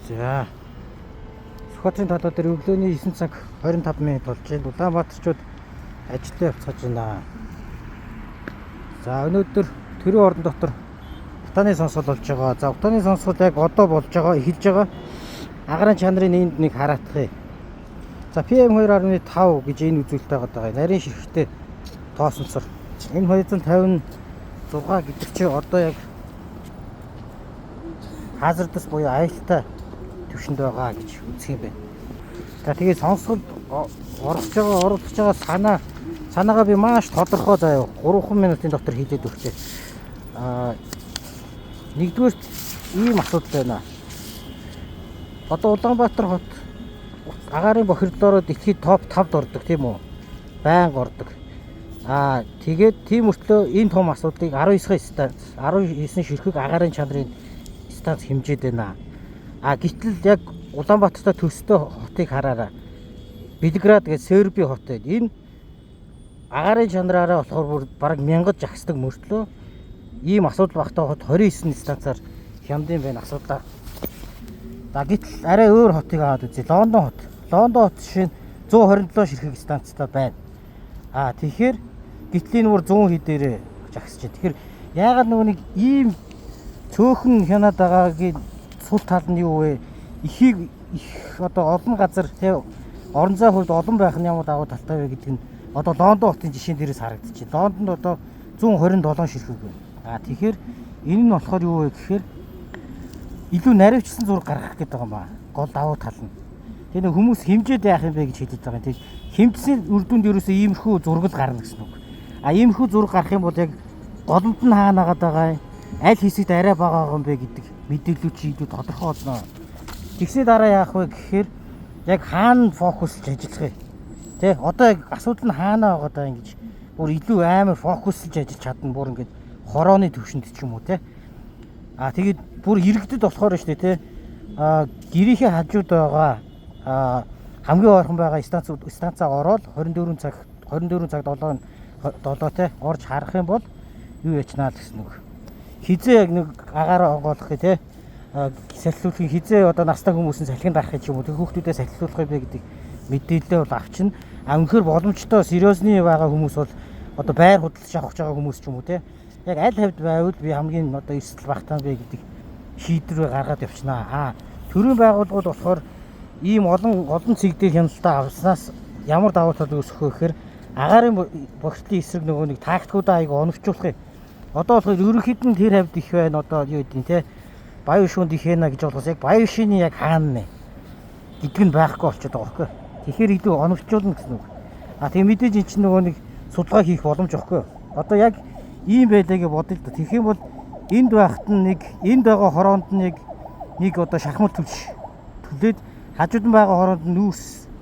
За. Сүхбаатарын талбай дээр өглөөний 9 цаг 25 минут болж байна. Улаанбаатарчууд ажилдаа явцгааж байна. За өнөөдөр төрийн ордон дотор утааны сонсгол болж байгаа. За утааны сонсгол яг одоо болж байгаа, эхэлж байгаа. Агарын чанарын энд нэг хараатгая. За PM2.5 гэж энэ үзүүлэлт байгаа. Нарийн ширхтээ тоосонцор. Энэ 256 гэдэг чинь одоо яг хазардас буюу аюултай төвшөнд байгаа гэж үзэх юм байна. За тэгээд сонсголд оролцож байгаа санаагаа би маш тодорхой заяа 3 минутын дотор хийгээд өгчээ. Нэгдүгээр ийм асуудал байна. Одоо Улаанбаатар хот агарын бохирдлоороо дэлхийд топ 5-д ордог тийм үү? Байнга ордог. Тэгээд тийм мөртлөө энэ том асуудлыг 19 ширхэг агарын чанарын станц хэмжээд байна. Гэтэл яг Улаанбаатартай төстэй хотыг хараарай. Белград гэж Серби хот байна. Энэ агарын чанараараа болохоор бүр бараг 1000 жагсдаг мөртлөө ийм асуудал багтаа хот 29 станцаар хямдсан байна асуудал. Гэтэл арай өөр хотыг аваад үзье. Лондон хот. Лондон хот жишээ нь 127 ширхэг станцтай байна. Тэгэхээр гэтэл энэ бүр 100 хэдээрээ жагсаж байна. Тэгэхээр яагаад нөгөө нэг ийм цөөхөн хянаад байгаагийн сул тал нь юу вэ? Их одоо олон газар тий орон зай хувьд олон байх нь ямар давуу талтай вэ гэдэг нь одоо Лондон хотын жишээн дээрээс харагдчихэ. Лондонд одоо 127 ширхэг байна. Тэгэхээр энэ нь болохоор юу вэ гэхээр илүү наривчсан зураг гаргах гэдэг байгаа юм ба. Гол давуу тал нь. Тэгээ хүмүүс хэмжээд яах юм бэ гэж хэлээд байгаа юм. Тэгээ хэмжсэний үр дүнд ерөөсөө иймэрхүү зураг л гарна гэсэн үг. Иймэрхүү зураг гарах юм бол яг голомт нь хаана агаад байгаа юм, аль хэсэгт арай бага байгаа юм бэ гэдэг мэдээлэл чи илүү тодорхой болно. Тэгсний дараа яах вэ гэхээр яг хаана фокуслж ажиллах вэ? Тэ одоо яг асуудал нь хаана байгаа даа ингэж бүр илүү амар фокуслж ажиллаж чадна бүр ингэж хорооны төвшөнд ч юм уу те. Тэгээд бүр иргэдэд болохоор шүү дээ те. Гэрийнхээ хажууд байгаа хамгийн ойрхон байгаа станцаа ороод 24 цаг 7 те орж харах юм бол юу ячнаа л гэсэн үг. Хизээ яг нэг агаараа онгоолох гэх те салхилуулахын хизээ одоо настай хүмүүсийн салхинд дарах юм уу тэг хүүхдүүдээ салхилуулах юм бэ гэдэг мэдээлэл бол авчин. Үнэхээр боломжтой сериозны байгаа хүмүүс бол одоо байр худалдаж авах байгаа хүмүүс ч юм уу те яг аль хавьд байвал би хамгийн одоо эрсдэл багтаан бэ гэдэг шийдвэрээ гаргаад явчихнаа. Төрийн байгууллагууд болохоор ийм олон цэгдээ хяналтаа авснаас ямар давуу тал үүсэх вэ гэхээр агарын бохирдлын эсрэг нөгөө нэг тактикуудаа аяг оновчуулах юм. Одоо болохоор ерөнхийд нь тэр хавьд их байна. Одоо юу гэдэг те баян шуунд их байна гэж болохоос яг баян шины яг хаана нэ гэдэг нь байхгүй болчиход байгаа байхгүй. Тэгэхээр илүү оновчуулна гэсэн үг. Тэгээ мэдээж эн чинь нөгөө нэг судалгаа хийх боломж واخгүй. Одоо яг ийм байлаа гэж бодъё л да. Тэгэх юм бол энд байхад нь энд байгаа хороонд нэг одоо шахмал төлөөд хажууд нь байгаа хороонд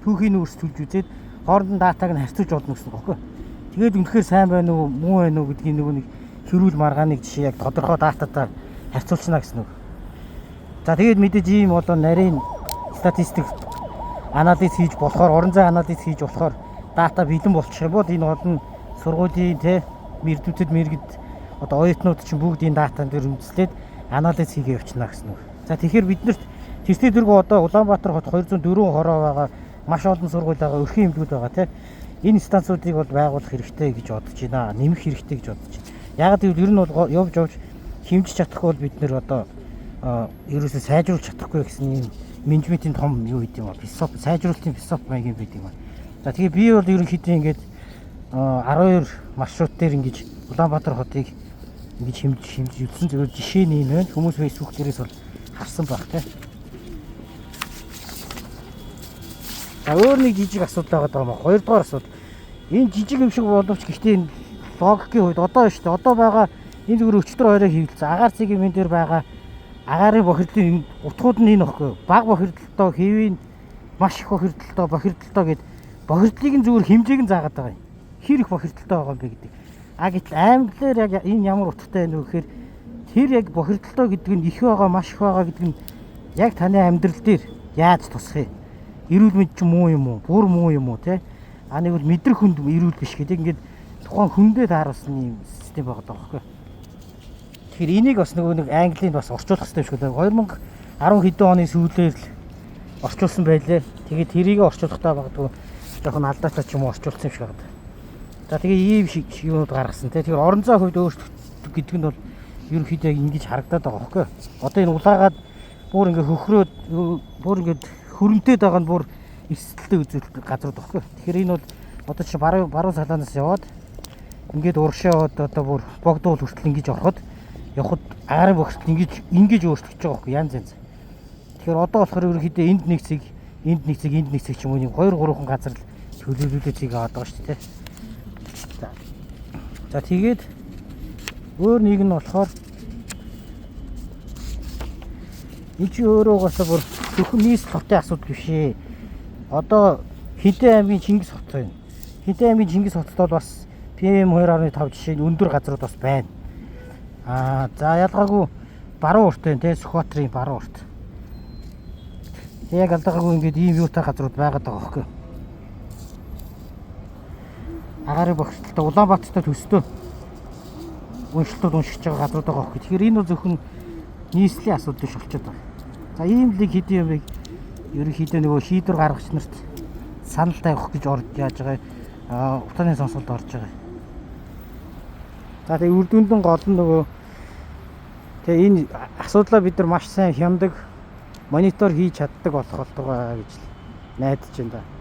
түүхийн нүүрс төлж үзээд хоорондын датаг нь харьцуулж болно гэсэн үг байхгүй. Тэгээд үнэхээр сайн байна уу, муу байна уу гэдгийг нөгөө нэг хэрүүл маргааныг жишээ яг тодорхой дататаар харьцуулчихна гэсэн үг. За тэгээд мэдээж ийм болоо нарийн статистик анализ хийж болохоор орон зай анализ хийж болохоор дата бэлэн болчих юм бол энэ олон сургуулийн те мэргэд одоо оюутнууд чинь бүгд энэ датан дээр үндэслээд анализ хийгээ явуулчихна гэсэн үг. За тэгэхээр биднэрт тэртээ дөрвөн одоо Улаанбаатар хот 204 хороо байгаа, маш олон сургууль байгаа, өрхийн эмнэлгүүд байгаа те энэ станцуудыг бол байгуулах хэрэгтэй гэж бодож байна. Нэмэх хэрэгтэй гэж бодож байна. Яг гэвэл ер нь бол явж хэмжиж чадахгүй бол бид нэр одоо ерөөсөө сайжруулж чадахгүй гэсэн юм менежментийн том юу гэдэг юм ба философи сайжруулалтын философи маягийн байдаг юм ба. За тэгээ би бол ерөнхийдөө ингээд 12 маршрут дээр ингэж Улаанбаатар хотыг ингэж хэмжиж үлдсэн зөвхөн жишээ нь юм байна. Хүмүүс фэйсбүүк дээрээс бол харсан баг те. За өөр нэг жижиг асуудал байгаа юм ба. Хоёрдугаар асуудал. Энэ жижиг юм шиг боловч гэхдээ энэ логикийн хувьд одоо шүү дээ. Одоо байгаа энэ зүгээр өчтөр хоёроо хийвэлцэн агаар цэгийн мен дээр байгаа агарын бохирдлын утгууд нь энэ баггүй. Баг бохирдолтой, хэвийн маш их бохирдолтой гэд бохирдлыг нь зүгээр хэмжээг нь заагаад байгаа юм. Хэр их бохирдолтой байгаа юм бэ гэдэг. Гэтэл аймглаар яг энэ ямар утгатай байна вэ гэхээр тэр яг бохирдолтой гэдэг нь их байгаа, маш их байгаа гэдэг нь яг таны амьдрал дээр яаж тусах юм? Эрүүл мэнд ч муу юм уу? Бүр муу юм уу те? Нэг бол мэдрэх хүнд эрүүл биш гэдэг ингээд тухайн хүндээ тааруулсан юм систем байгаа даа байхгүй. Тэгэхээр энийг бас нэг Английн бас орчуулах хэрэгтэй юм шиг байна. 10 хэдэн оны сүүлээр л орчуулсан байлээ. Тэгээд тэрийг орчуулахдаа магадгүй жоохон алдаатай ч юм уу орчуулсан юм шиг байна. За тэгээ ийм шиг юмуд гаргасан те. Тэгэхээр орон зай хувьд өөрчлөлт гэдэг нь бол ерөнхийдөө ингэж харагдаад байгаа хөөхгүй. Одоо энэ улаагаад бүр ингээ хөхрөөд бүр ингээ хөрөмтөд байгаа нь бүр эсэлттэй үзүүлэлт газрууд багхгүй. Тэгэхээр энэ бол одоо чи баруун салаанаас яваад ингээд урагшаа яваад одоо бүр богдуул хүртэл ингэж ороход явхад агарын бохирдол ингэж өөрчлөгдөж байгаа байхгүй янз янз. Тэгэхээр одоо болохоор ерөнхийдөө энд нэг цэг ч юм уу нэг 2 3 газар л төлөвлөлөө цэг аваад байгаа шүү дээ. За тэгээд өөр нэг нь болохоор энэ чи өөрөөгөөсөө бүр зөвхөн нийслэл хотын асуудал биш ээ. Одоо Хинтээ аймгийн Чингис хот байна. Хинтээ аймгийн Чингис хотод бол бас PM2.5 жишээ өндөр газрууд бас байна. За ялгаагүй баруун урт байна те Сүхбаатарын баруун урт. Яг алдагаагүй ингээд ийм юутай газрууд байгаад байгаа байхгүй. Агарын бохирдолтой Улаанбаатартай төстөө уншилтууд уншиж байгаа газрууд байгаа байхгүй. Тэгэхээр энэ бол зөвхөн нийслэлийн асуудал биш болчиход байна. За ийм л хэдийн юмыг ерөнхийдөө нөгөө шийдвэр гаргагч нарт санал тавих гэж яаж байгаа утааны сонсголд орж байгаа. За тэгээ үр дүндэн гол нь нөгөө тэгээ энэ асуудлаа бид нар маш сайн хямдаг монитор хийж чаддаг болох болтугай гэж найдаж байна да.